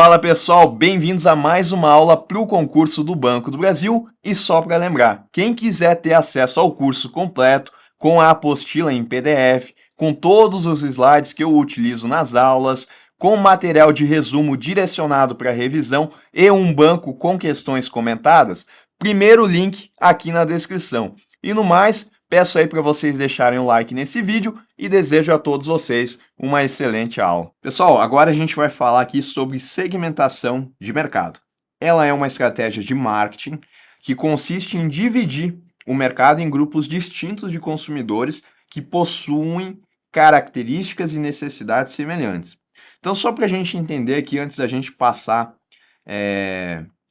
Fala pessoal, bem-vindos a mais uma aula para o concurso do Banco do Brasil. E só para lembrar, quem quiser ter acesso ao curso completo, com a apostila em PDF, com todos os slides que eu utilizo nas aulas, com material de resumo direcionado para revisão e um banco com questões comentadas, primeiro link aqui na descrição. E no mais, peço aí para vocês deixarem o like nesse vídeo e desejo a todos vocês uma excelente aula. Pessoal, agora a gente vai falar aqui sobre segmentação de mercado. Ela é uma estratégia de marketing que consiste em dividir o mercado em grupos distintos de consumidores que possuem características e necessidades semelhantes. Então, só para a gente entender aqui, antes da gente passar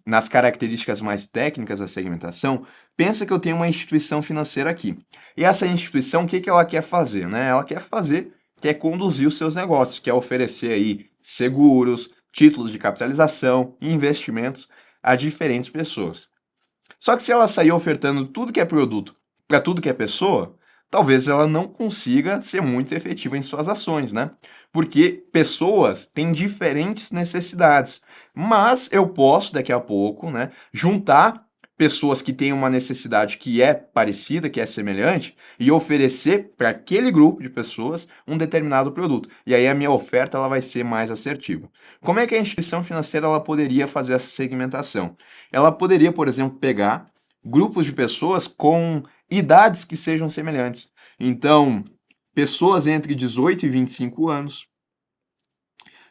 nas características mais técnicas da segmentação, pensa que eu tenho uma instituição financeira aqui. E essa instituição, o que ela quer fazer? Ela quer conduzir os seus negócios, quer oferecer aí seguros, títulos de capitalização e investimentos a diferentes pessoas. Só que se ela sair ofertando tudo que é produto para tudo que é pessoa, talvez ela não consiga ser muito efetiva em suas ações, Porque pessoas têm diferentes necessidades. Mas eu posso, daqui a pouco, juntar pessoas que têm uma necessidade que é parecida, que é semelhante, e oferecer para aquele grupo de pessoas um determinado produto. E aí a minha oferta ela vai ser mais assertiva. Como é que a instituição financeira ela poderia fazer essa segmentação? Ela poderia, por exemplo, pegar grupos de pessoas com idades que sejam semelhantes. Então, pessoas entre 18 e 25 anos,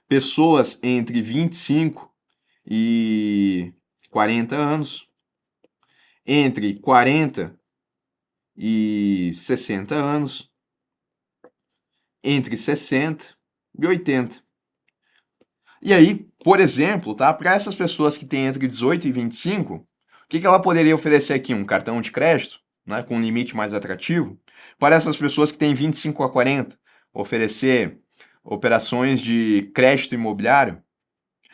pessoas entre 25 e 40 anos, entre 40 e 60 anos, entre 60 e 80. E aí, por exemplo, para essas pessoas que têm entre 18 e 25, o que ela poderia oferecer aqui? Um cartão de crédito, com um limite mais atrativo. Para essas pessoas que têm 25 a 40, oferecer operações de crédito imobiliário.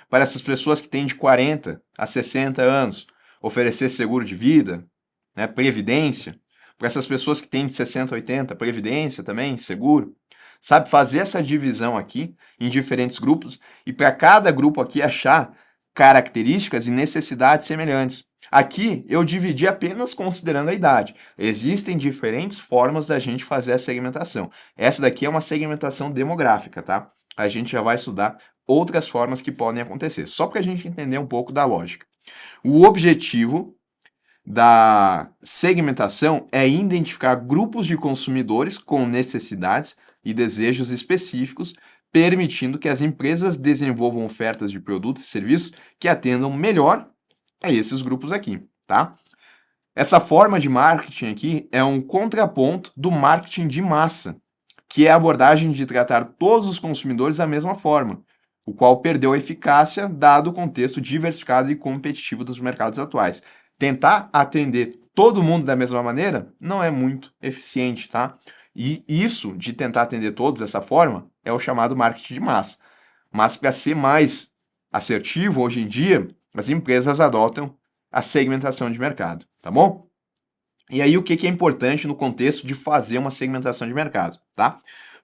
Para essas pessoas que têm de 40 a 60 anos, oferecer seguro de vida, previdência. Para essas pessoas que têm de 60 a 80, previdência também, seguro. Sabe, fazer essa divisão aqui em diferentes grupos e para cada grupo aqui achar características e necessidades semelhantes. Aqui eu dividi apenas considerando a idade. Existem diferentes formas da gente fazer a segmentação. Essa daqui é uma segmentação demográfica, tá? A gente já vai estudar outras formas que podem acontecer, só para a gente entender um pouco da lógica. O objetivo da segmentação é identificar grupos de consumidores com necessidades e desejos específicos, permitindo que as empresas desenvolvam ofertas de produtos e serviços que atendam melhor a esses grupos aqui, tá? Essa forma de marketing aqui é um contraponto do marketing de massa, que é a abordagem de tratar todos os consumidores da mesma forma, o qual perdeu a eficácia dado o contexto diversificado e competitivo dos mercados atuais. Tentar atender todo mundo da mesma maneira não é muito eficiente, tá? E isso de tentar atender todos dessa forma é o chamado marketing de massa. Mas para ser mais assertivo, hoje em dia, as empresas adotam a segmentação de mercado, tá bom? E aí o que é importante no contexto de fazer uma segmentação de mercado, tá?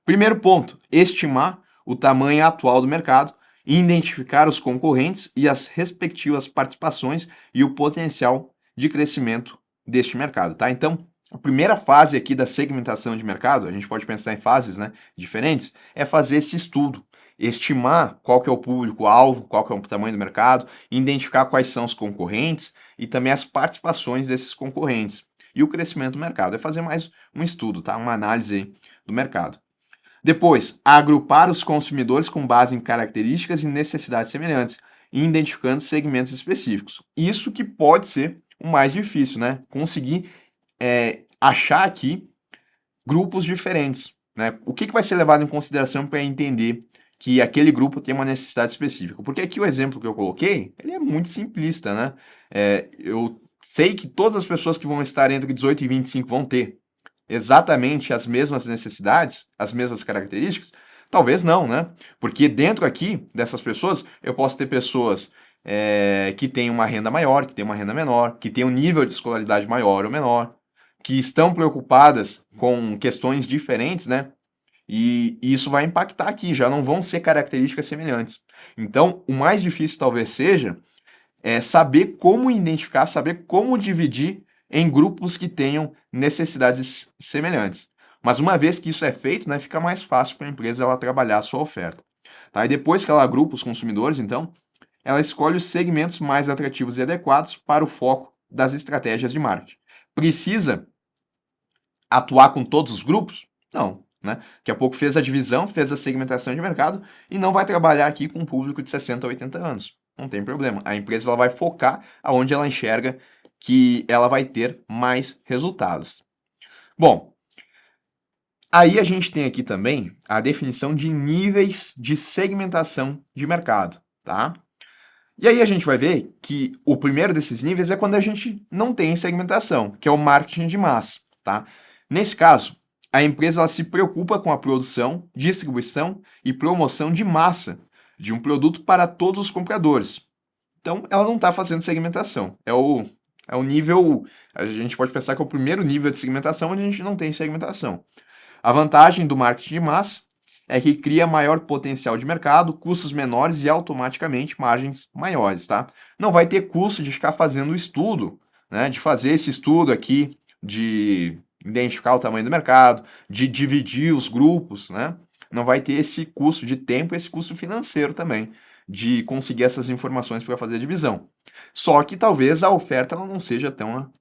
Primeiro ponto, estimar o tamanho atual do mercado, identificar os concorrentes e as respectivas participações e o potencial de crescimento deste mercado, tá? Então, a primeira fase aqui da segmentação de mercado, a gente pode pensar em fases, diferentes, é fazer esse estudo, estimar qual que é o público-alvo, qual que é o tamanho do mercado, identificar quais são os concorrentes e também as participações desses concorrentes e o crescimento do mercado. É fazer mais um estudo, tá? Uma análise aí do mercado. Depois, agrupar os consumidores com base em características e necessidades semelhantes, e identificando segmentos específicos. Isso que pode ser o mais difícil, Conseguir achar aqui grupos diferentes, O que vai ser levado em consideração para entender que aquele grupo tem uma necessidade específica? Porque aqui o exemplo que eu coloquei, ele é muito simplista, Eu sei que todas as pessoas que vão estar entre 18 e 25 vão ter exatamente as mesmas necessidades, as mesmas características? Talvez não, Porque dentro aqui dessas pessoas, eu posso ter pessoas que têm uma renda maior, que têm uma renda menor, que têm um nível de escolaridade maior ou menor, que estão preocupadas com questões diferentes, E isso vai impactar aqui, já não vão ser características semelhantes. Então, o mais difícil talvez seja saber como identificar, saber como dividir em grupos que tenham necessidades semelhantes. Mas uma vez que isso é feito, né, fica mais fácil para a empresa ela trabalhar a sua oferta. Tá? E depois que ela agrupa os consumidores, então, ela escolhe os segmentos mais atrativos e adequados para o foco das estratégias de marketing. Precisa atuar com todos os grupos? Não. Né? Daqui a pouco fez a divisão, fez a segmentação de mercado e não vai trabalhar aqui com um público de 60 a 80 anos. Não tem problema. A empresa ela vai focar aonde ela enxerga que ela vai ter mais resultados. Bom, aí a gente tem aqui também a definição de níveis de segmentação de mercado, tá? E aí a gente vai ver que o primeiro desses níveis é quando a gente não tem segmentação, que é o marketing de massa, tá? Nesse caso, a empresa ela se preocupa com a produção, distribuição e promoção de massa de um produto para todos os compradores. Então, ela não está fazendo segmentação. É o nível, a gente pode pensar que é o primeiro nível de segmentação onde a gente não tem segmentação. A vantagem do marketing de massa é que cria maior potencial de mercado, custos menores e automaticamente margens maiores, tá? Não vai ter custo de ficar fazendo o estudo, né? De fazer esse estudo aqui, de identificar o tamanho do mercado, de dividir os grupos, né? Não vai ter esse custo de tempo e esse custo financeiro também, de conseguir essas informações para fazer a divisão. Só que talvez a oferta ela não seja tão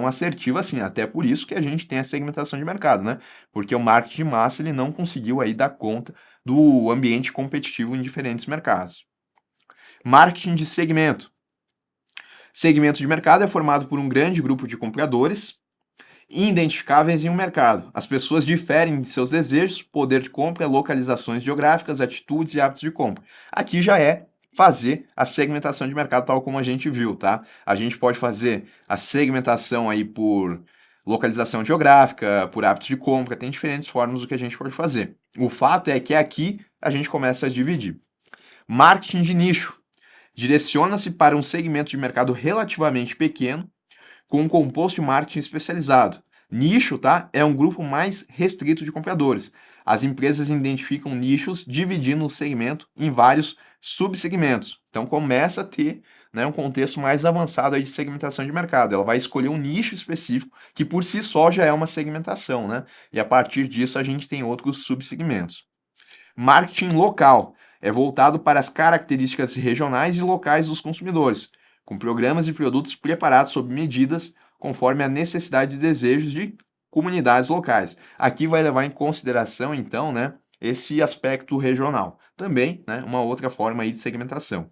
assertiva assim, até por isso que a gente tem a segmentação de mercado, né? Porque o marketing de massa ele não conseguiu aí dar conta do ambiente competitivo em diferentes mercados. Marketing de segmento. Segmento de mercado é formado por um grande grupo de compradores identificáveis em um mercado. As pessoas diferem de seus desejos, poder de compra, localizações geográficas, atitudes e hábitos de compra. Aqui já é fazer a segmentação de mercado tal como a gente viu, tá? A gente pode fazer a segmentação aí por localização geográfica, por hábitos de compra, tem diferentes formas do que a gente pode fazer. O fato é que aqui a gente começa a dividir. Marketing de nicho. Direciona-se para um segmento de mercado relativamente pequeno com um composto de marketing especializado. Nicho, tá? É um grupo mais restrito de compradores. As empresas identificam nichos dividindo o segmento em vários subsegmentos. Então começa a ter, né, um contexto mais avançado aí de segmentação de mercado. Ela vai escolher um nicho específico que por si só já é uma segmentação, né? E a partir disso a gente tem outros subsegmentos. Marketing local é voltado para as características regionais e locais dos consumidores, com programas e produtos preparados sob medidas conforme a necessidade e desejos de comunidades locais. Aqui vai levar em consideração, então, né, esse aspecto regional. Também, né, uma outra forma aí de segmentação.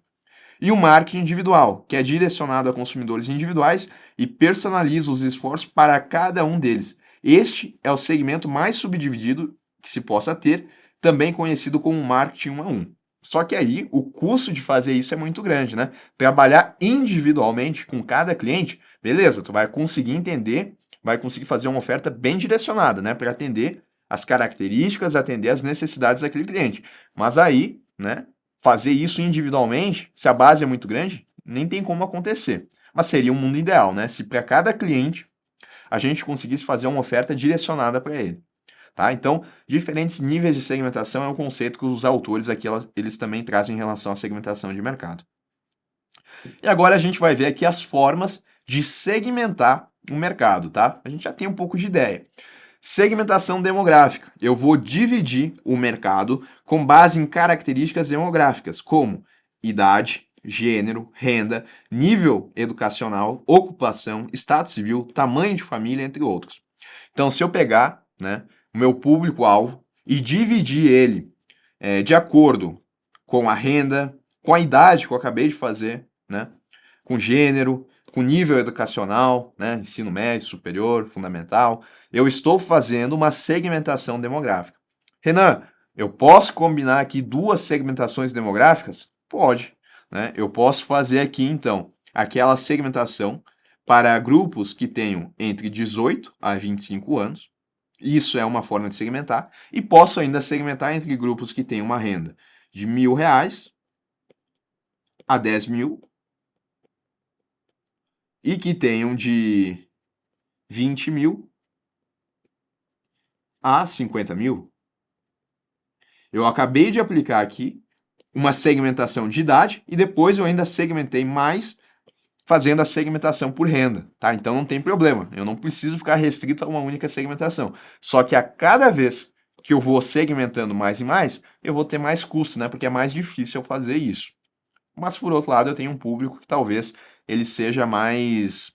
E o marketing individual, que é direcionado a consumidores individuais e personaliza os esforços para cada um deles. Este é o segmento mais subdividido que se possa ter, também conhecido como marketing 1 a 1. Só que aí o custo de fazer isso é muito grande, né? Trabalhar individualmente com cada cliente, beleza, tu vai conseguir entender, vai conseguir fazer uma oferta bem direcionada, né, para atender as características, atender as necessidades daquele cliente. Mas aí, né, fazer isso individualmente, se a base é muito grande, nem tem como acontecer. Mas seria um mundo ideal, né? Se para cada cliente a gente conseguisse fazer uma oferta direcionada para ele. Tá? Então, diferentes níveis de segmentação é um conceito que os autores aqui eles também trazem em relação à segmentação de mercado. E agora a gente vai ver aqui as formas de segmentar o mercado, tá? A gente já tem um pouco de ideia. Segmentação demográfica. Eu vou dividir o mercado com base em características demográficas, como idade, gênero, renda, nível educacional, ocupação, estado civil, tamanho de família, entre outros. Então, se eu pegar, né, o meu público-alvo e dividir ele de acordo com a renda, com a idade que eu acabei de fazer, né, com gênero, com nível educacional, né, ensino médio, superior, fundamental, eu estou fazendo uma segmentação demográfica. Renan, eu posso combinar aqui duas segmentações demográficas? Pode, né? Eu posso fazer aqui então aquela segmentação para grupos que tenham entre 18 a 25 anos. Isso é uma forma de segmentar. E posso ainda segmentar entre grupos que têm uma renda de R$ 1.000 a 10 mil e que tenham de 20 mil a 50 mil. Eu acabei de aplicar aqui uma segmentação de idade e depois eu ainda segmentei mais fazendo a segmentação por renda, tá? Então não tem problema, eu não preciso ficar restrito a uma única segmentação. Só que a cada vez que eu vou segmentando mais e mais, eu vou ter mais custo, né? Porque é mais difícil eu fazer isso. Mas por outro lado, eu tenho um público que talvez ele seja mais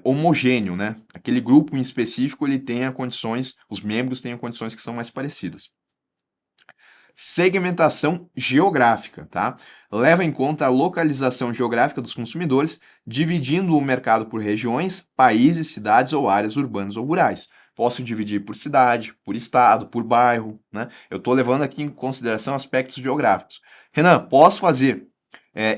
homogêneo, né? Aquele grupo em específico ele tenha condições, os membros tenham condições que são mais parecidas. Segmentação geográfica, tá? Leva em conta a localização geográfica dos consumidores, dividindo o mercado por regiões, países, cidades ou áreas urbanas ou rurais. Posso dividir por cidade, por estado, por bairro, né? Eu estou levando aqui em consideração aspectos geográficos. Renan, posso fazer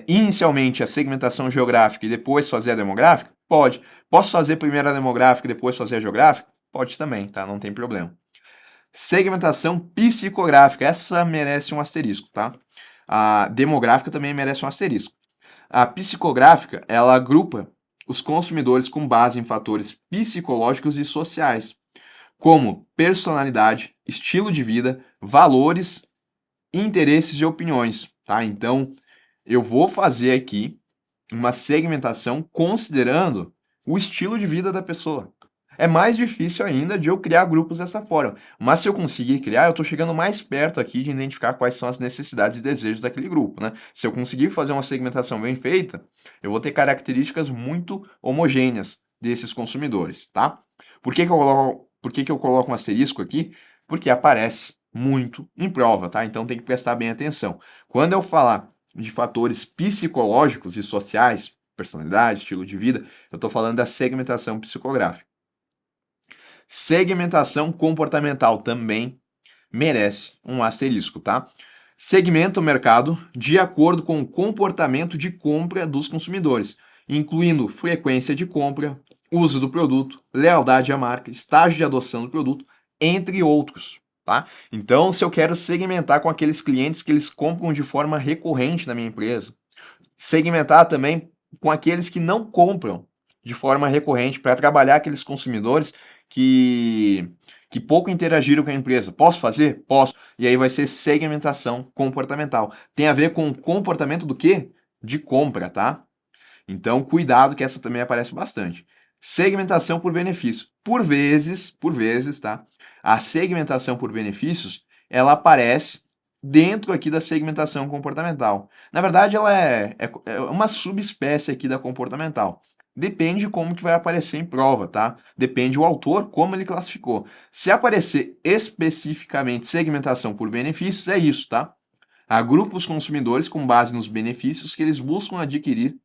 inicialmente a segmentação geográfica e depois fazer a demográfica? Pode. Posso fazer primeiro a demográfica e depois fazer a geográfica? Pode também, tá? Não tem problema. Segmentação psicográfica, essa merece um asterisco, tá? A demográfica também merece um asterisco. A psicográfica, ela agrupa os consumidores com base em fatores psicológicos e sociais, como personalidade, estilo de vida, valores, interesses e opiniões, tá? Então, eu vou fazer aqui uma segmentação considerando o estilo de vida da pessoa. É mais difícil ainda de eu criar grupos dessa forma. Mas se eu conseguir criar, eu estou chegando mais perto aqui de identificar quais são as necessidades e desejos daquele grupo, né? Se eu conseguir fazer uma segmentação bem feita, eu vou ter características muito homogêneas desses consumidores, tá? Por que que eu coloco um asterisco aqui? Porque aparece muito em prova, tá? Então tem que prestar bem atenção. Quando eu falar de fatores psicológicos e sociais, personalidade, estilo de vida, eu estou falando da segmentação psicográfica. Segmentação comportamental também merece um asterisco, tá? Segmenta o mercado de acordo com o comportamento de compra dos consumidores, incluindo frequência de compra, uso do produto, lealdade à marca, estágio de adoção do produto, entre outros, tá? Então, se eu quero segmentar com aqueles clientes que eles compram de forma recorrente na minha empresa, segmentar também com aqueles que não compram de forma recorrente para trabalhar aqueles consumidores que, que pouco interagiram com a empresa. Posso fazer? Posso. E aí vai ser segmentação comportamental. Tem a ver com o comportamento do quê? De compra, tá? Então, cuidado que essa também aparece bastante. Segmentação por benefício. Por vezes, tá? A segmentação por benefícios, ela aparece dentro aqui da segmentação comportamental. Na verdade, ela é uma subespécie aqui da comportamental. Depende de como que vai aparecer em prova, tá? Depende o autor, como ele classificou. Se aparecer especificamente segmentação por benefícios, é isso, tá? Agrupa os consumidores com base nos benefícios que eles buscam adquirir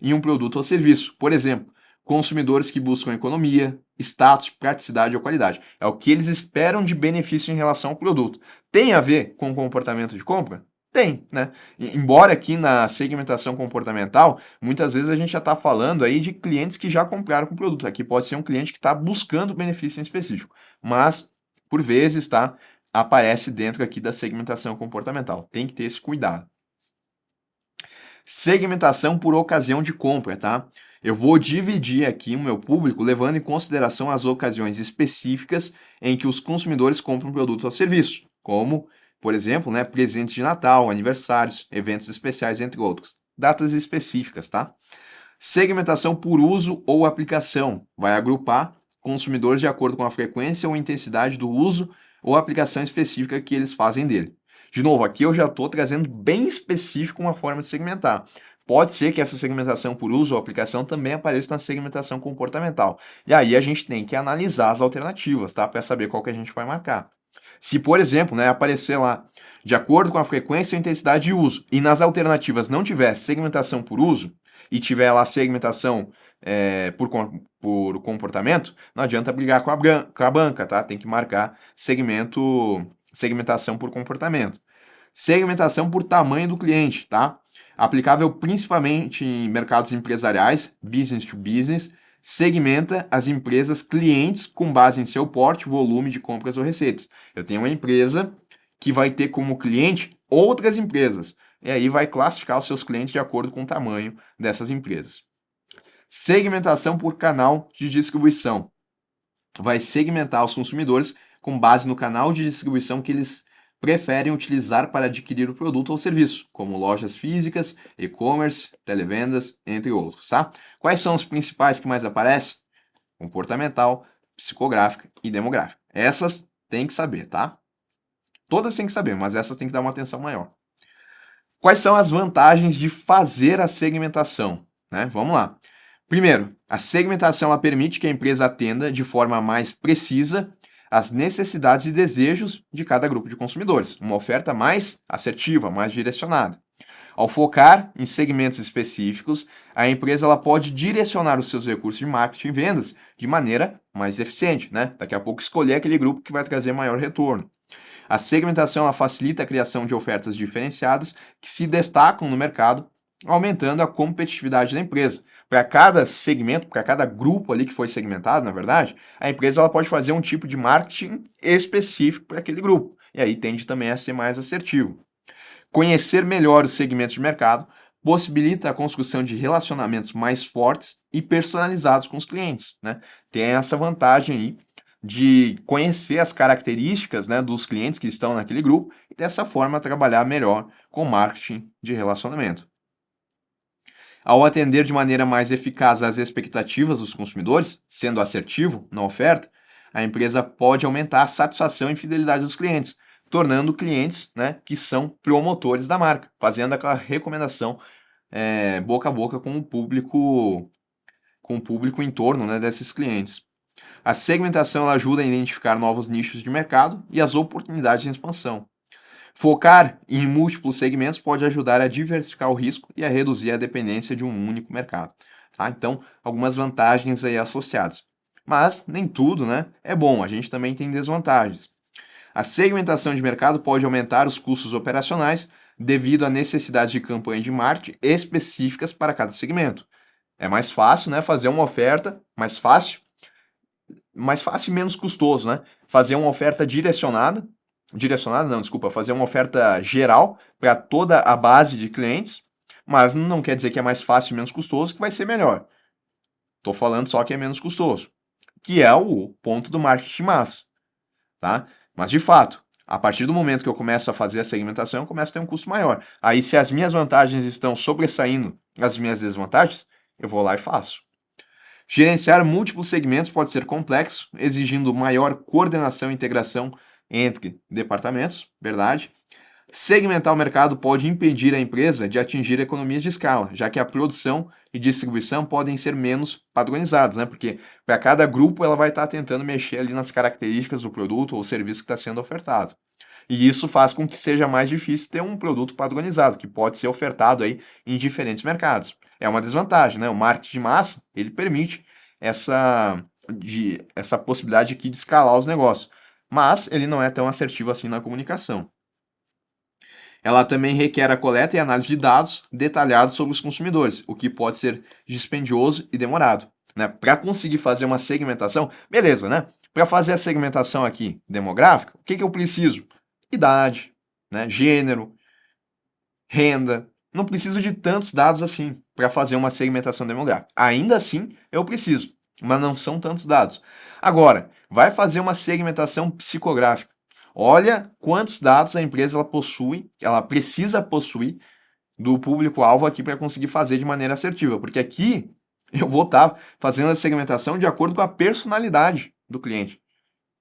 em um produto ou serviço. Por exemplo, consumidores que buscam economia, status, praticidade ou qualidade. É o que eles esperam de benefício em relação ao produto. Tem a ver com o comportamento de compra? Tem, né? Embora aqui na segmentação comportamental, muitas vezes a gente já está falando aí de clientes que já compraram com o produto. Aqui pode ser um cliente que está buscando benefício em específico, mas por vezes, tá? Aparece dentro aqui da segmentação comportamental. Tem que ter esse cuidado. Segmentação por ocasião de compra, tá? Eu vou dividir aqui o meu público levando em consideração as ocasiões específicas em que os consumidores compram produto ou serviço, como, por exemplo, né, presentes de Natal, aniversários, eventos especiais, entre outros. Datas específicas, tá? Segmentação por uso ou aplicação. Vai agrupar consumidores de acordo com a frequência ou intensidade do uso ou aplicação específica que eles fazem dele. De novo, aqui eu já estou trazendo bem específico uma forma de segmentar. Pode ser que essa segmentação por uso ou aplicação também apareça na segmentação comportamental. E aí a gente tem que analisar as alternativas, tá? Para saber qual que a gente vai marcar. Se, por exemplo, né, aparecer lá, de acordo com a frequência e intensidade de uso, e nas alternativas não tiver segmentação por uso, e tiver lá segmentação por comportamento, não adianta brigar com a banca, tá? Tem que marcar segmentação por comportamento. Segmentação por tamanho do cliente, tá? Aplicável principalmente em mercados empresariais, business to business, segmenta as empresas clientes com base em seu porte, volume de compras ou receitas. Eu tenho uma empresa que vai ter como cliente outras empresas, e aí vai classificar os seus clientes de acordo com o tamanho dessas empresas. Segmentação por canal de distribuição. Vai segmentar os consumidores com base no canal de distribuição que eles preferem utilizar para adquirir o produto ou serviço, como lojas físicas, e-commerce, televendas, entre outros, tá? Quais são os principais que mais aparecem? Comportamental, psicográfica e demográfica. Essas tem que saber, tá? Todas tem que saber, mas essas tem que dar uma atenção maior. Quais são as vantagens de fazer a segmentação? Né? Vamos lá. Primeiro, a segmentação ela permite que a empresa atenda de forma mais precisa as necessidades e desejos de cada grupo de consumidores, uma oferta mais assertiva, mais direcionada. Ao focar em segmentos específicos, a empresa ela pode direcionar os seus recursos de marketing e vendas de maneira mais eficiente, né? Daqui a pouco escolher aquele grupo que vai trazer maior retorno. A segmentação ela facilita a criação de ofertas diferenciadas que se destacam no mercado, aumentando a competitividade da empresa. Para cada segmento, para cada grupo ali que foi segmentado, na verdade, a empresa ela pode fazer um tipo de marketing específico para aquele grupo. E aí tende também a ser mais assertivo. Conhecer melhor os segmentos de mercado possibilita a construção de relacionamentos mais fortes e personalizados com os clientes, né? Tem essa vantagem aí de conhecer as características, né, dos clientes que estão naquele grupo e dessa forma trabalhar melhor com marketing de relacionamento. Ao atender de maneira mais eficaz às expectativas dos consumidores, sendo assertivo na oferta, a empresa pode aumentar a satisfação e fidelidade dos clientes, tornando clientes, né, que são promotores da marca, fazendo aquela recomendação boca a boca com o público em torno, né, desses clientes. A segmentação ela ajuda a identificar novos nichos de mercado e as oportunidades de expansão. Focar em múltiplos segmentos pode ajudar a diversificar o risco e a reduzir a dependência de um único mercado. Tá? Então, algumas vantagens aí associadas. Mas nem tudo, né, é bom, a gente também tem desvantagens. A segmentação de mercado pode aumentar os custos operacionais devido à necessidade de campanhas de marketing específicas para cada segmento. É mais fácil, né, fazer uma oferta, mais fácil e menos custoso, né? Fazer uma oferta direcionada não, desculpa, fazer uma oferta geral para toda a base de clientes, mas não quer dizer que é mais fácil e menos custoso que vai ser melhor. Estou falando só que é menos custoso, que é o ponto do marketing de massa, tá? Mas de fato, a partir do momento que eu começo a fazer a segmentação, eu começo a ter um custo maior. Aí, se as minhas vantagens estão sobressaindo as minhas desvantagens, eu vou lá e faço. Gerenciar múltiplos segmentos pode ser complexo, exigindo maior coordenação e integração entre departamentos, verdade? Segmentar o mercado pode impedir a empresa de atingir economias de escala, já que a produção e distribuição podem ser menos padronizadas, né? Porque para cada grupo ela vai estar tentando mexer ali nas características do produto ou serviço que está sendo ofertado. E isso faz com que seja mais difícil ter um produto padronizado, que pode ser ofertado aí em diferentes mercados. É uma desvantagem, né? O marketing de massa, ele permite essa possibilidade aqui de escalar os negócios, mas ele não é tão assertivo assim na comunicação. Ela também requer a coleta e análise de dados detalhados sobre os consumidores, o que pode ser dispendioso e demorado. Né? Para conseguir fazer uma segmentação, beleza, né? Para fazer a segmentação aqui demográfica, o que eu preciso? Idade, né? Gênero, renda. Não preciso de tantos dados assim para fazer uma segmentação demográfica. Ainda assim, eu preciso, mas não são tantos dados. Agora, vai fazer uma segmentação psicográfica. Olha quantos dados a empresa ela possui, ela precisa possuir do público-alvo aqui para conseguir fazer de maneira assertiva, porque aqui eu vou estar fazendo a segmentação de acordo com a personalidade do cliente.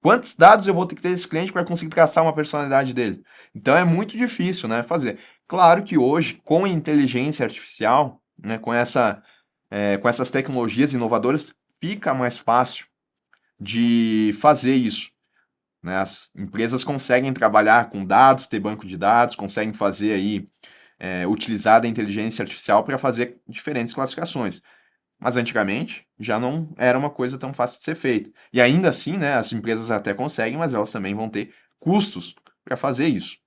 Quantos dados eu vou ter que ter desse cliente para conseguir traçar uma personalidade dele? Então é muito difícil, né, fazer. Claro que hoje, com inteligência artificial, né, com essas tecnologias inovadoras, fica mais fácil de fazer isso. Né? As empresas conseguem trabalhar com dados, ter banco de dados, conseguem fazer aí, utilizar a inteligência artificial para fazer diferentes classificações. Mas antigamente já não era uma coisa tão fácil de ser feita. E ainda assim, né, as empresas até conseguem, mas elas também vão ter custos para fazer isso.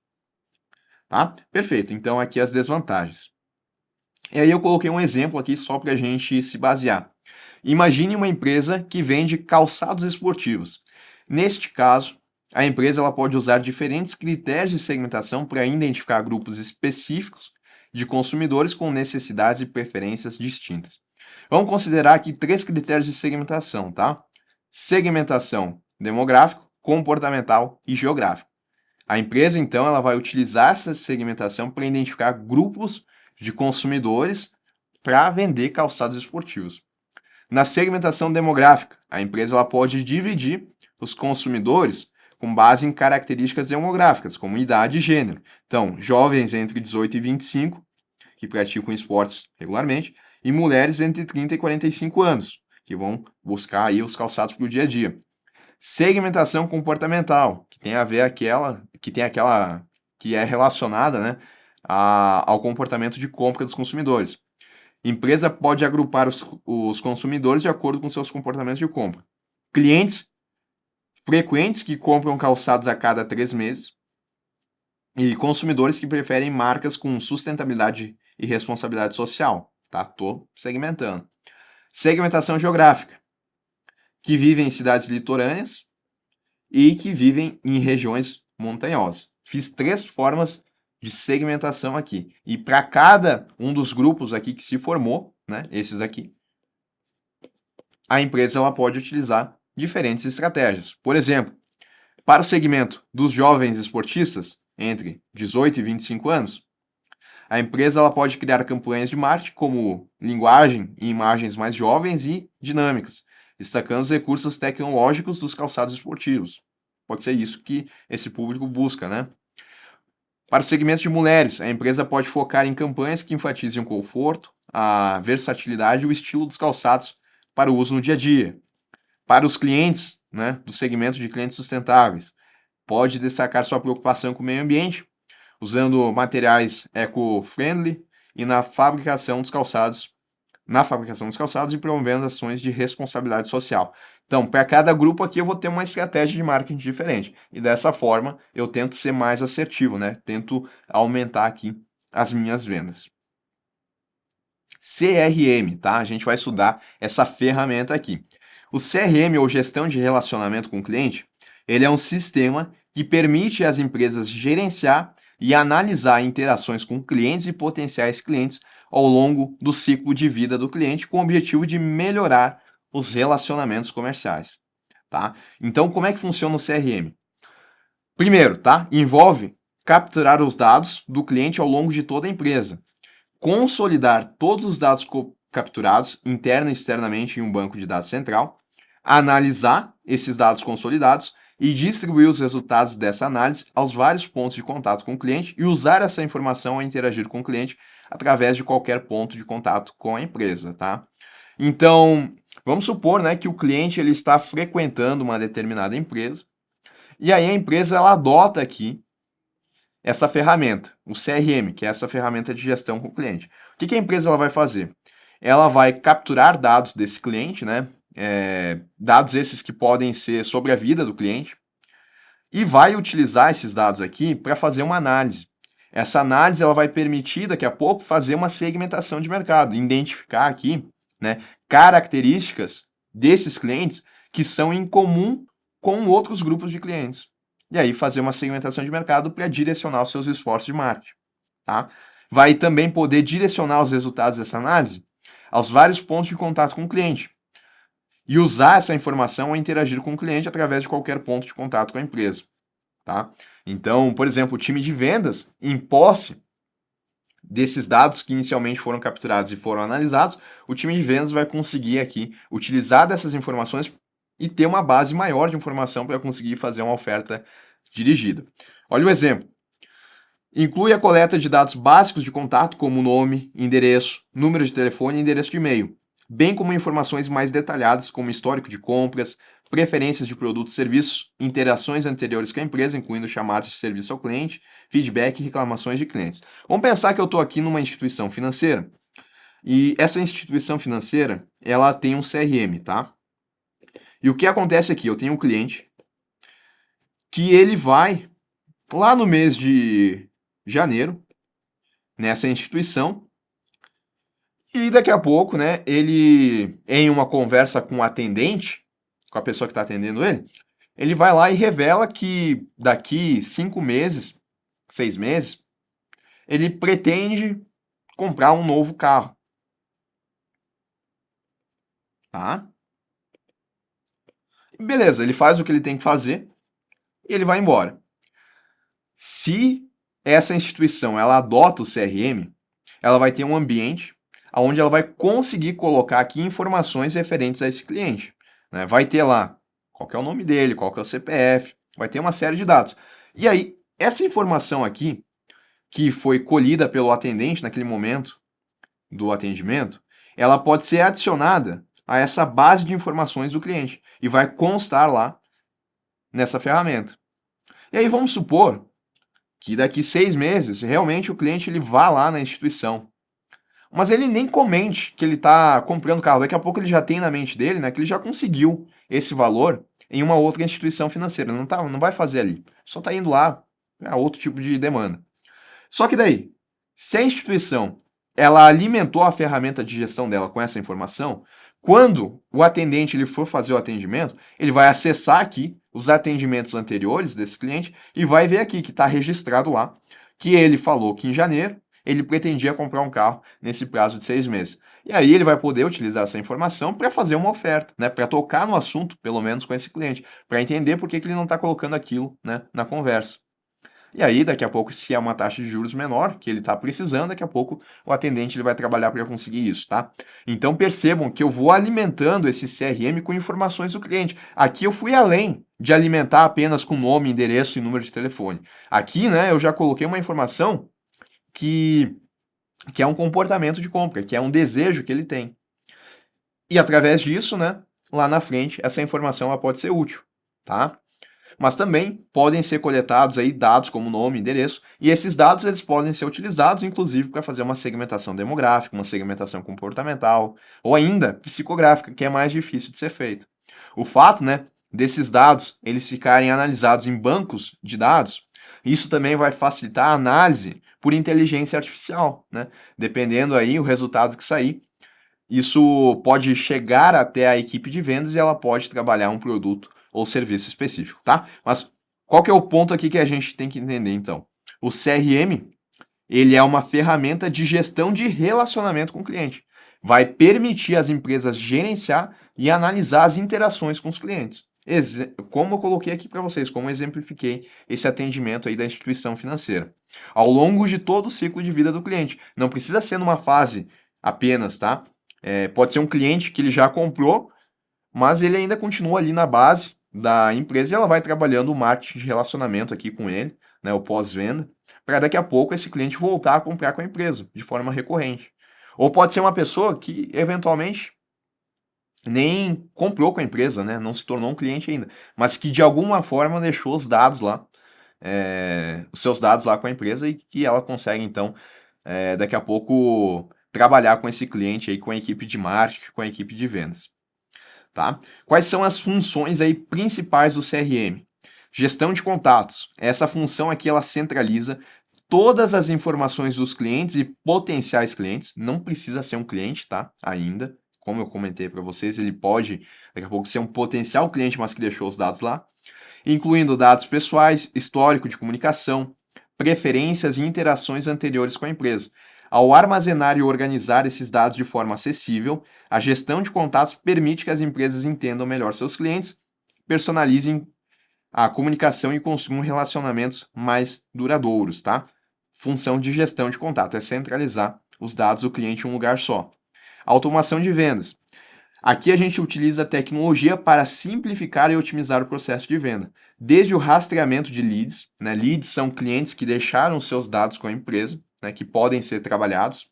Tá? Perfeito. Então aqui as desvantagens. E aí eu coloquei um exemplo aqui só para a gente se basear. Imagine uma empresa que vende calçados esportivos. Neste caso, a empresa ela pode usar diferentes critérios de segmentação para identificar grupos específicos de consumidores com necessidades e preferências distintas. Vamos considerar aqui 3 critérios de segmentação, tá? Segmentação demográfico, comportamental e geográfico. A empresa, então, ela vai utilizar essa segmentação para identificar grupos de consumidores para vender calçados esportivos. Na segmentação demográfica, a empresa ela pode dividir os consumidores com base em características demográficas, como idade e gênero. Então, jovens entre 18 e 25, que praticam esportes regularmente, e mulheres entre 30 e 45 anos, que vão buscar aí os calçados para o dia a dia. Segmentação comportamental, que tem a ver aquela que é relacionada, né, ao comportamento de compra dos consumidores. Empresa pode agrupar os consumidores de acordo com seus comportamentos de compra. Clientes frequentes que compram calçados a cada 3 meses e consumidores que preferem marcas com sustentabilidade e responsabilidade social. Tá? Tô segmentando. Segmentação geográfica, que vivem em cidades litorâneas e que vivem em regiões montanhosas. Fiz 3 formas de segmentação aqui. E para cada um dos grupos aqui que se formou, né, esses aqui, a empresa ela pode utilizar diferentes estratégias. Por exemplo, para o segmento dos jovens esportistas, entre 18 e 25 anos, a empresa ela pode criar campanhas de marketing como linguagem e imagens mais jovens e dinâmicas, destacando os recursos tecnológicos dos calçados esportivos. Pode ser isso que esse público busca, né? Para o segmento de mulheres, a empresa pode focar em campanhas que enfatizem o conforto, a versatilidade e o estilo dos calçados para o uso no dia a dia. Para os clientes, né, do segmento de clientes sustentáveis, pode destacar sua preocupação com o meio ambiente, usando materiais eco-friendly e na fabricação dos calçados e promovendo ações de responsabilidade social. Então, para cada grupo aqui eu vou ter uma estratégia de marketing diferente. E dessa forma, eu tento ser mais assertivo, né? Tento aumentar aqui as minhas vendas. CRM, tá? A gente vai estudar essa ferramenta aqui. O CRM, ou Gestão de Relacionamento com o Cliente, ele é um sistema que permite às empresas gerenciar e analisar interações com clientes e potenciais clientes ao longo do ciclo de vida do cliente, com o objetivo de melhorar os relacionamentos comerciais, tá? Então, como é que funciona o CRM? Primeiro, tá? Envolve capturar os dados do cliente ao longo de toda a empresa, consolidar todos os dados capturados interna e externamente em um banco de dados central, analisar esses dados consolidados e distribuir os resultados dessa análise aos vários pontos de contato com o cliente e usar essa informação a interagir com o cliente através de qualquer ponto de contato com a empresa, tá? Então, vamos supor, né, que o cliente ele está frequentando uma determinada empresa e aí a empresa ela adota aqui essa ferramenta, o CRM, que é essa ferramenta de gestão com o cliente. O que a empresa ela vai fazer? Ela vai capturar dados desse cliente, né? Dados esses que podem ser sobre a vida do cliente, e vai utilizar esses dados aqui para fazer uma análise. Essa análise ela vai permitir daqui a pouco fazer uma segmentação de mercado, identificar aqui, né, características desses clientes que são em comum com outros grupos de clientes. E aí fazer uma segmentação de mercado para direcionar os seus esforços de marketing, tá? Vai também poder direcionar os resultados dessa análise aos vários pontos de contato com o cliente e usar essa informação a interagir com o cliente através de qualquer ponto de contato com a empresa, tá? Então, por exemplo, o time de vendas, em posse desses dados que inicialmente foram capturados e foram analisados, o time de vendas vai conseguir aqui utilizar dessas informações e ter uma base maior de informação para conseguir fazer uma oferta dirigida. Olha o exemplo. Inclui a coleta de dados básicos de contato, como nome, endereço, número de telefone e endereço de e-mail, bem como informações mais detalhadas, como histórico de compras, preferências de produtos e serviços, interações anteriores com a empresa, incluindo chamadas de serviço ao cliente, feedback e reclamações de clientes. Vamos pensar que eu estou aqui numa instituição financeira e essa instituição financeira ela tem um CRM, tá? E o que acontece aqui? Eu tenho um cliente que ele vai lá no mês de janeiro nessa instituição e daqui a pouco, né, ele em uma conversa com o atendente, com a pessoa que está atendendo ele, ele vai lá e revela que daqui 5 meses, 6 meses, ele pretende comprar um novo carro, tá? Beleza, ele faz o que ele tem que fazer e ele vai embora. Se essa instituição ela adota o CRM, ela vai ter um ambiente onde ela vai conseguir colocar aqui informações referentes a esse cliente, né? Vai ter lá qual que é o nome dele, qual que é o CPF, vai ter uma série de dados. E aí, essa informação aqui, que foi colhida pelo atendente naquele momento do atendimento, ela pode ser adicionada a essa base de informações do cliente e vai constar lá nessa ferramenta. E aí vamos supor que daqui 6 meses realmente o cliente ele vá lá na instituição, mas ele nem comente que ele está comprando carro. Daqui a pouco ele já tem na mente dele, né, que ele já conseguiu esse valor em uma outra instituição financeira. Não vai fazer ali. Só está indo lá a outro tipo de demanda. Só que daí, se a instituição ela alimentou a ferramenta de gestão dela com essa informação, quando o atendente ele for fazer o atendimento, ele vai acessar aqui os atendimentos anteriores desse cliente e vai ver aqui que está registrado lá que ele falou que em janeiro ele pretendia comprar um carro nesse prazo de 6 meses. E aí ele vai poder utilizar essa informação para fazer uma oferta, né, para tocar no assunto, pelo menos com esse cliente, para entender por que ele não está colocando aquilo, né, na conversa. E aí, daqui a pouco, se é uma taxa de juros menor, que ele está precisando, daqui a pouco o atendente ele vai trabalhar para conseguir isso, tá? Então percebam que eu vou alimentando esse CRM com informações do cliente. Aqui eu fui além de alimentar apenas com nome, endereço e número de telefone. Aqui, né, eu já coloquei uma informação que, que é um comportamento de compra, que é um desejo que ele tem. E através disso, né, lá na frente, essa informação ela pode ser útil, tá? Mas também podem ser coletados aí dados como nome, endereço, e esses dados eles podem ser utilizados inclusive para fazer uma segmentação demográfica, uma segmentação comportamental, ou ainda psicográfica, que é mais difícil de ser feito. O fato, né, desses dados eles ficarem analisados em bancos de dados, isso também vai facilitar a análise por inteligência artificial, né? Dependendo aí o resultado que sair, isso pode chegar até a equipe de vendas e ela pode trabalhar um produto ou serviço específico, tá? Mas qual que é o ponto aqui que a gente tem que entender, então? O CRM, ele é uma ferramenta de gestão de relacionamento com o cliente. Vai permitir às empresas gerenciar e analisar as interações com os clientes. Como eu coloquei aqui para vocês, como eu exemplifiquei esse atendimento aí da instituição financeira. Ao longo de todo o ciclo de vida do cliente. Não precisa ser numa fase apenas, tá? Pode ser um cliente que ele já comprou, mas ele ainda continua ali na base da empresa e ela vai trabalhando o marketing de relacionamento aqui com ele, né, o pós-venda, para daqui a pouco esse cliente voltar a comprar com a empresa de forma recorrente. Ou pode ser uma pessoa que eventualmente nem comprou com a empresa, né, não se tornou um cliente ainda, mas que de alguma forma deixou os dados lá, os seus dados lá com a empresa e que ela consegue então daqui a pouco trabalhar com esse cliente aí, com a equipe de marketing, com a equipe de vendas. Tá? Quais são as funções aí principais do CRM? Gestão de contatos. Essa função aqui ela centraliza todas as informações dos clientes e potenciais clientes. Não precisa ser um cliente, tá? Ainda, como eu comentei para vocês, ele pode daqui a pouco ser um potencial cliente, mas que deixou os dados lá, incluindo dados pessoais, histórico de comunicação, preferências e interações anteriores com a empresa. Ao armazenar e organizar esses dados de forma acessível, a gestão de contatos permite que as empresas entendam melhor seus clientes, personalizem a comunicação e construam relacionamentos mais duradouros, tá? Função de gestão de contato é centralizar os dados do cliente em um lugar só. Automação de vendas. Aqui a gente utiliza a tecnologia para simplificar e otimizar o processo de venda. Desde o rastreamento de leads, né? Leads são clientes que deixaram seus dados com a empresa, né, que podem ser trabalhados,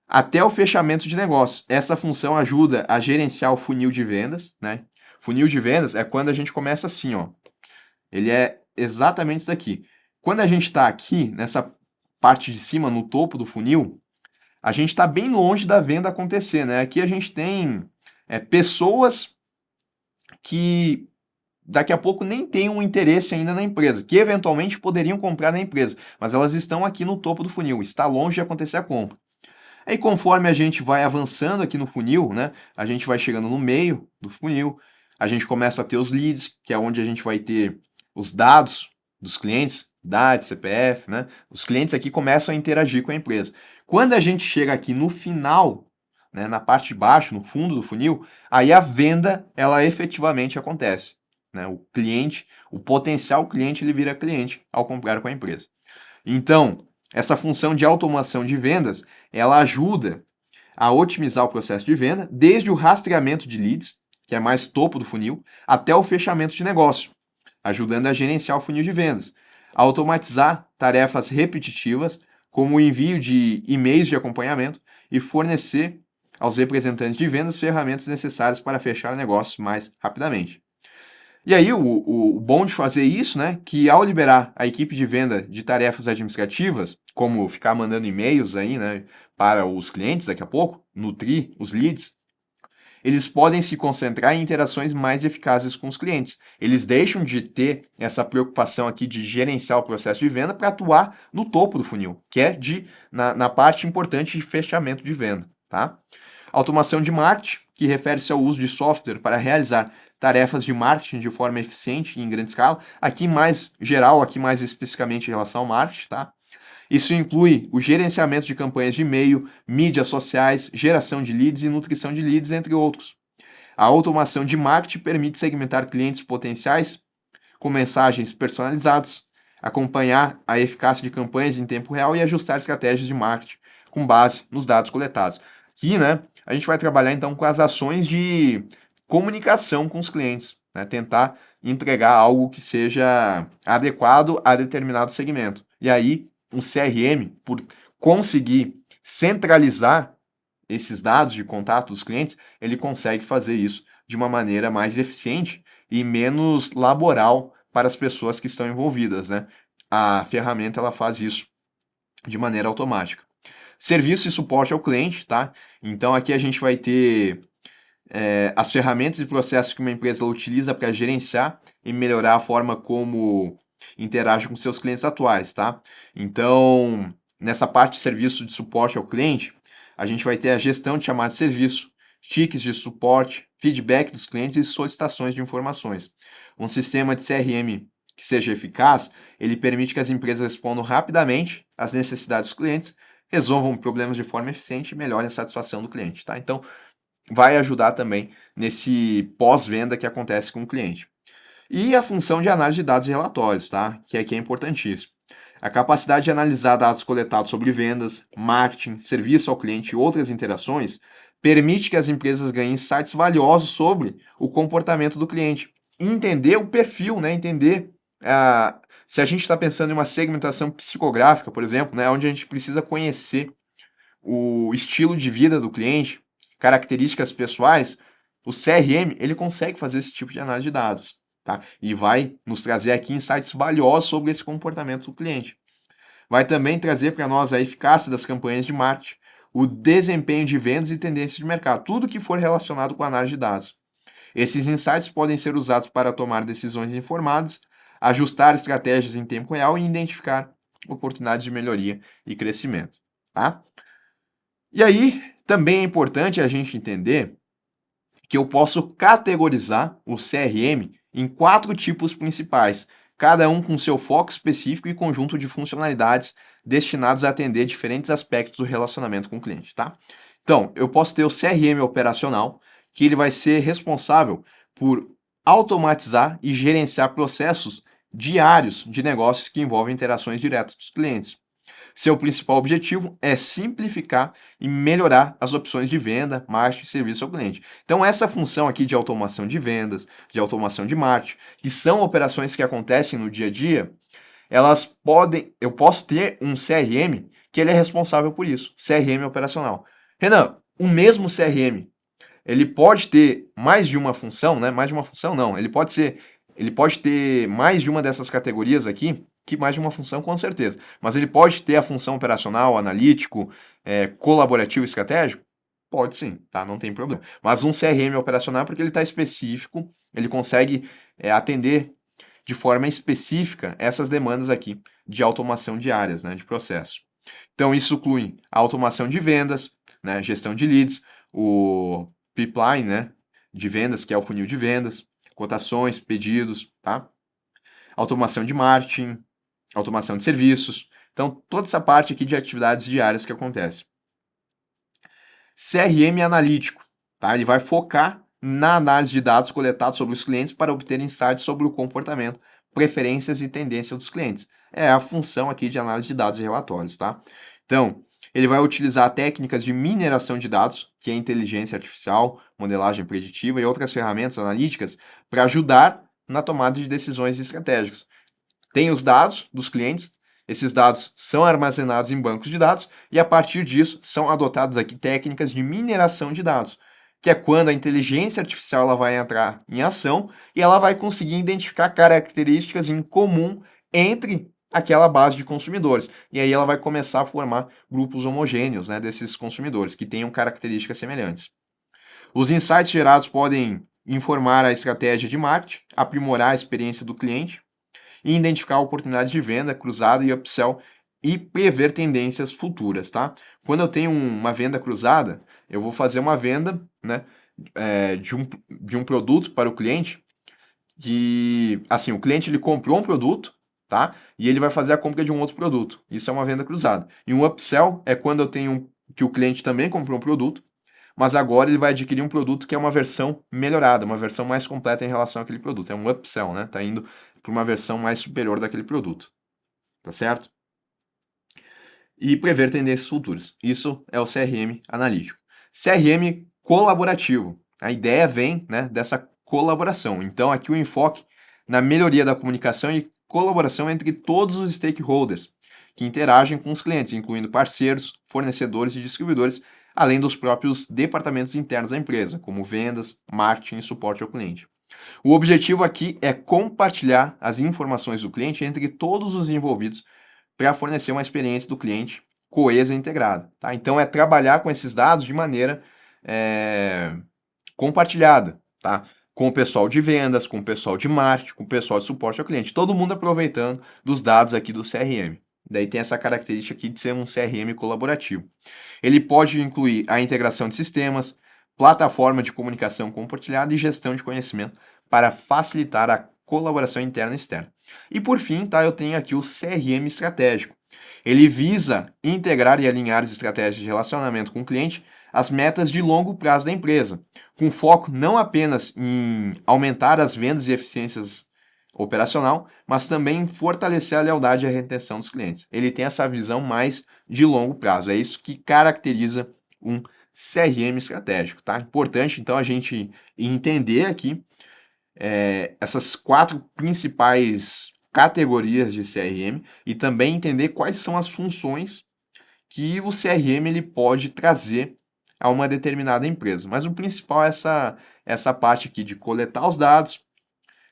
até o fechamento de negócio. Essa função ajuda a gerenciar o funil de vendas, né? Funil de vendas é quando a gente começa assim, ó. Ele é exatamente isso aqui. Quando a gente está aqui, nessa parte de cima, no topo do funil, a gente está bem longe da venda acontecer, né? Aqui a gente tem pessoas que daqui a pouco nem têm um interesse ainda na empresa, que eventualmente poderiam comprar na empresa, mas elas estão aqui no topo do funil, está longe de acontecer a compra. Aí conforme a gente vai avançando aqui no funil, né, a gente vai chegando no meio do funil, a gente começa a ter os leads, que é onde a gente vai ter os dados dos clientes, idade, CPF, né? Os clientes aqui começam a interagir com a empresa. Quando a gente chega aqui no final, né, na parte de baixo, no fundo do funil, aí a venda ela efetivamente acontece. né? O cliente, o potencial cliente, ele vira cliente ao comprar com a empresa. Então, essa função de automação de vendas, ela ajuda a otimizar o processo de venda, desde o rastreamento de leads, que é mais topo do funil, até o fechamento de negócio, ajudando a gerenciar o funil de vendas, a automatizar tarefas repetitivas, como o envio de e-mails de acompanhamento e fornecer aos representantes de vendas ferramentas necessárias para fechar negócios mais rapidamente. E aí, o bom de fazer isso, né, que ao liberar a equipe de venda de tarefas administrativas, como ficar mandando e-mails aí, né, para os clientes daqui a pouco, nutrir os leads, eles podem se concentrar em interações mais eficazes com os clientes. Eles deixam de ter essa preocupação aqui de gerenciar o processo de venda para atuar no topo do funil, que é na parte importante de fechamento de venda, tá? Automação de marketing, que refere-se ao uso de software para realizar tarefas de marketing de forma eficiente e em grande escala. Aqui mais geral, aqui mais especificamente em relação ao marketing, tá? Isso inclui o gerenciamento de campanhas de e-mail, mídias sociais, geração de leads e nutrição de leads, entre outros. A automação de marketing permite segmentar clientes potenciais com mensagens personalizadas, acompanhar a eficácia de campanhas em tempo real e ajustar estratégias de marketing com base nos dados coletados. Aqui, né, a gente vai trabalhar então com as ações de comunicação com os clientes, né, tentar entregar algo que seja adequado a determinado segmento. E aí, um CRM, por conseguir centralizar esses dados de contato dos clientes, ele consegue fazer isso de uma maneira mais eficiente e menos laboral para as pessoas que estão envolvidas, né? A ferramenta ela faz isso de maneira automática. Serviço e suporte ao cliente, tá? Então aqui a gente vai ter as ferramentas e processos que uma empresa utiliza para gerenciar e melhorar a forma como interage com seus clientes atuais, tá? Então, nessa parte de serviço de suporte ao cliente, a gente vai ter a gestão de chamada de serviço, tickets de suporte, feedback dos clientes e solicitações de informações. Um sistema de CRM que seja eficaz, ele permite que as empresas respondam rapidamente às necessidades dos clientes, resolvam problemas de forma eficiente e melhorem a satisfação do cliente, tá? Então, vai ajudar também nesse pós-venda que acontece com o cliente. E a função de análise de dados e relatórios, tá? Que aqui é importantíssimo. A capacidade de analisar dados coletados sobre vendas, marketing, serviço ao cliente e outras interações permite que as empresas ganhem insights valiosos sobre o comportamento do cliente. Entender o perfil, né? Entender se a gente está pensando em uma segmentação psicográfica, por exemplo, né? Onde a gente precisa conhecer o estilo de vida do cliente, características pessoais, o CRM ele consegue fazer esse tipo de análise de dados, tá? E vai nos trazer aqui insights valiosos sobre esse comportamento do cliente. Vai também trazer para nós a eficácia das campanhas de marketing, o desempenho de vendas e tendências de mercado, tudo que for relacionado com a análise de dados. Esses insights podem ser usados para tomar decisões informadas, ajustar estratégias em tempo real e identificar oportunidades de melhoria e crescimento, tá? E aí, também é importante a gente entender que eu posso categorizar o CRM em 4 tipos principais, cada um com seu foco específico e conjunto de funcionalidades destinados a atender diferentes aspectos do relacionamento com o cliente, tá? Então, eu posso ter o CRM operacional, que ele vai ser responsável por automatizar e gerenciar processos diários de negócios que envolvem interações diretas dos clientes. Seu principal objetivo é simplificar e melhorar as opções de venda, marketing e serviço ao cliente. Então, essa função aqui de automação de vendas, de automação de marketing, que são operações que acontecem no dia a dia, eu posso ter um CRM que ele é responsável por isso, CRM operacional. Renan, o mesmo CRM, ele pode ter mais de uma função, né? Mais de uma função não, ele pode ter mais de uma dessas categorias aqui, que mais de uma função com certeza. Mas ele pode ter a função operacional, analítico, colaborativo e estratégico? Pode sim, tá? Não tem problema. Mas um CRM operacional, porque ele está específico, ele consegue atender de forma específica essas demandas aqui de automação de áreas, né, de processos. Então, isso inclui a automação de vendas, né, gestão de leads, o pipeline, né, de vendas, que é o funil de vendas, cotações, pedidos, tá? Automação de marketing, automação de serviços. Então, toda essa parte aqui de atividades diárias que acontece. CRM analítico, tá? Ele vai focar na análise de dados coletados sobre os clientes para obter insights sobre o comportamento, preferências e tendências dos clientes. É a função aqui de análise de dados e relatórios, tá? Então, ele vai utilizar técnicas de mineração de dados, que é inteligência artificial, modelagem preditiva e outras ferramentas analíticas para ajudar na tomada de decisões estratégicas. Tem os dados dos clientes, esses dados são armazenados em bancos de dados e a partir disso são adotadas aqui técnicas de mineração de dados, que é quando a inteligência artificial ela vai entrar em ação e ela vai conseguir identificar características em comum entre aquela base de consumidores. E aí ela vai começar a formar grupos homogêneos, né, desses consumidores que tenham características semelhantes. Os insights gerados podem informar a estratégia de marketing, aprimorar a experiência do cliente e identificar oportunidades de venda, cruzada e upsell e prever tendências futuras, tá? Quando eu tenho uma venda cruzada, eu vou fazer uma venda, né, de um produto para o cliente que, assim, o cliente ele comprou um produto, tá? E ele vai fazer a compra de um outro produto. Isso é uma venda cruzada. E um upsell é quando eu tenho que o cliente também comprou um produto, mas agora ele vai adquirir um produto que é uma versão melhorada, uma versão mais completa em relação àquele produto. É um upsell, né? Tá indo para uma versão mais superior daquele produto. Tá certo? E prever tendências futuras. Isso é o CRM analítico. CRM colaborativo. A ideia vem, né, dessa colaboração. Então, aqui o enfoque na melhoria da comunicação e colaboração entre todos os stakeholders que interagem com os clientes, incluindo parceiros, fornecedores e distribuidores, além dos próprios departamentos internos da empresa, como vendas, marketing e suporte ao cliente. O objetivo aqui é compartilhar as informações do cliente entre todos os envolvidos para fornecer uma experiência do cliente coesa e integrada. Tá? Então, é trabalhar com esses dados de maneira compartilhada, tá? Com o pessoal de vendas, com o pessoal de marketing, com o pessoal de suporte ao cliente. Todo mundo aproveitando dos dados aqui do CRM. Daí tem essa característica aqui de ser um CRM colaborativo. Ele pode incluir a integração de sistemas, plataforma de comunicação compartilhada e gestão de conhecimento para facilitar a colaboração interna e externa. E por fim, tá, eu tenho aqui o CRM estratégico. Ele visa integrar e alinhar as estratégias de relacionamento com o cliente às metas de longo prazo da empresa, com foco não apenas em aumentar as vendas e eficiências operacional, mas também em fortalecer a lealdade e a retenção dos clientes. Ele tem essa visão mais de longo prazo. É isso que caracteriza um CRM estratégico, tá? Importante, então, a gente entender aqui essas 4 principais categorias de CRM e também entender quais são as funções que o CRM ele pode trazer a uma determinada empresa. Mas o principal é essa parte aqui de coletar os dados,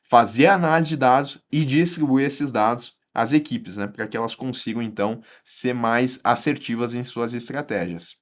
fazer a análise de dados e distribuir esses dados às equipes, né, para que elas consigam, então, ser mais assertivas em suas estratégias.